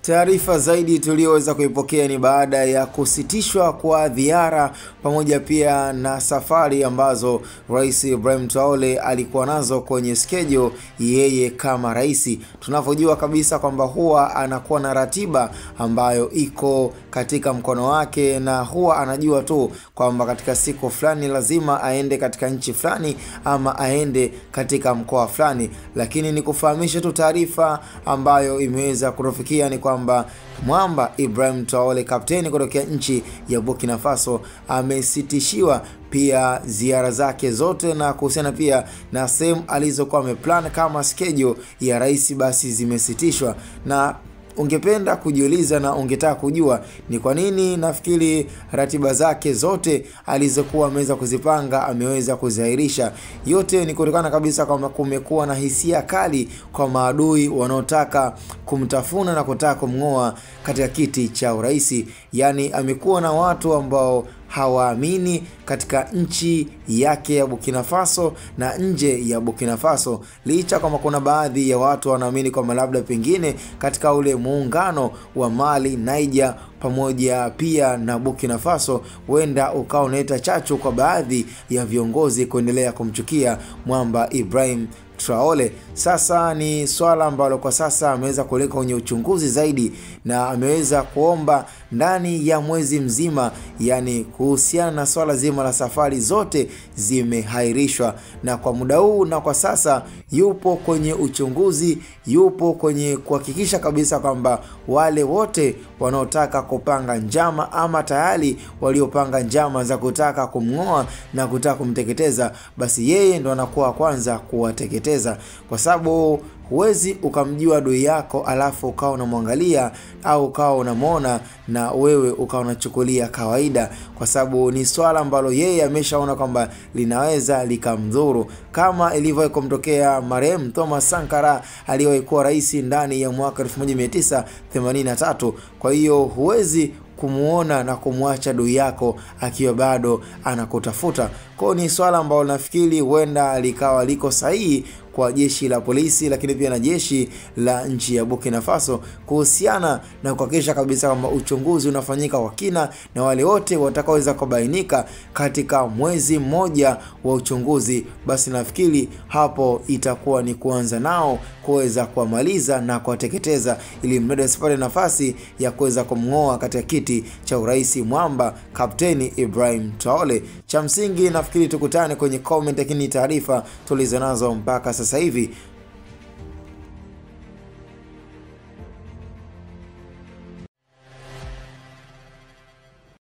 Taarifa zaidi tuliyoweza kuipokea ni baada ya kusitishwa kwa ziara pamoja pia na safari ambazo Rais Ibrahim Traore alikuwa nazo kwenye schedule yeye kama rais. Tunavyojua kabisa kwamba huwa anakuwa na ratiba ambayo iko katika mkono wake, na huwa anajua tu kwamba katika siku fulani lazima aende katika nchi fulani ama aende katika mkoa fulani. Lakini ni kufahamisha tu taarifa ambayo imeweza kutufikia ni kwamba Mwamba Ibrahim Traore, kapteni kutoka nchi ya Burkina Faso, amesitishiwa pia ziara zake zote, na kuhusiana pia na sehemu alizokuwa ameplan kama schedule ya rais basi zimesitishwa. Na ungependa kujiuliza na ungetaka kujua ni kwa nini nafikiri ratiba zake zote alizokuwa ameweza kuzipanga ameweza kuzahirisha. Yote ni kutokana kabisa kwamba kumekuwa na hisia kali kwa maadui wanaotaka kumtafuna na kutaka kumngoa katika kiti cha urais. Yani amekuwa na watu ambao hawaamini katika nchi yake ya Burkina Faso na nje ya Burkina Faso, licha kama kuna baadhi ya watu wanaamini kwamba labda pengine katika ule muungano wa Mali, Niger pamoja pia na Burkina Faso huenda ukao unaleta chachu kwa baadhi ya viongozi kuendelea kumchukia Mwamba Ibrahim Traore. Sasa ni swala ambalo kwa sasa ameweza kuleka kwenye uchunguzi zaidi, na ameweza kuomba ndani ya mwezi mzima, yani kuhusiana na swala zima la safari zote zimehairishwa. Na kwa muda huu na kwa sasa yupo kwenye uchunguzi, yupo kwenye kuhakikisha kabisa kwamba wale wote wanaotaka kupanga njama ama tayari waliopanga njama za kutaka kumngoa na kutaka kumteketeza, basi yeye ndo anakuwa kwanza kuwateketeza. Kwa sababu huwezi ukamjua adui yako alafu ukao unamwangalia au ukao unamuona na wewe ukao unachukulia kawaida, kwa sababu ni swala ambalo yeye ameshaona kwamba linaweza likamdhuru, kama ilivyowahi kumtokea marehemu Thomas Sankara aliyewahi kuwa rais ndani ya mwaka 1983. Kwa hiyo huwezi kumuona na kumwacha adui yako akiwa bado anakutafuta. Kwa ni swala ambalo nafikiri huenda likawa liko sahihi kwa jeshi la polisi, lakini pia na jeshi la nchi ya Burkina Faso kuhusiana na kuhakikisha kabisa kwamba uchunguzi unafanyika kwa kina, na wale wote watakaoweza kubainika katika mwezi mmoja wa uchunguzi, basi nafikiri hapo itakuwa ni kuanza nao kuweza kuamaliza na kuwateketeza, ili mradi asipate nafasi ya kuweza kumngoa katika kiti cha urais Mwamba Kapteni Ibrahim Traore. Cha msingi nafikiri tukutane kwenye comment, lakini taarifa tulizonazo mpaka sasa hivi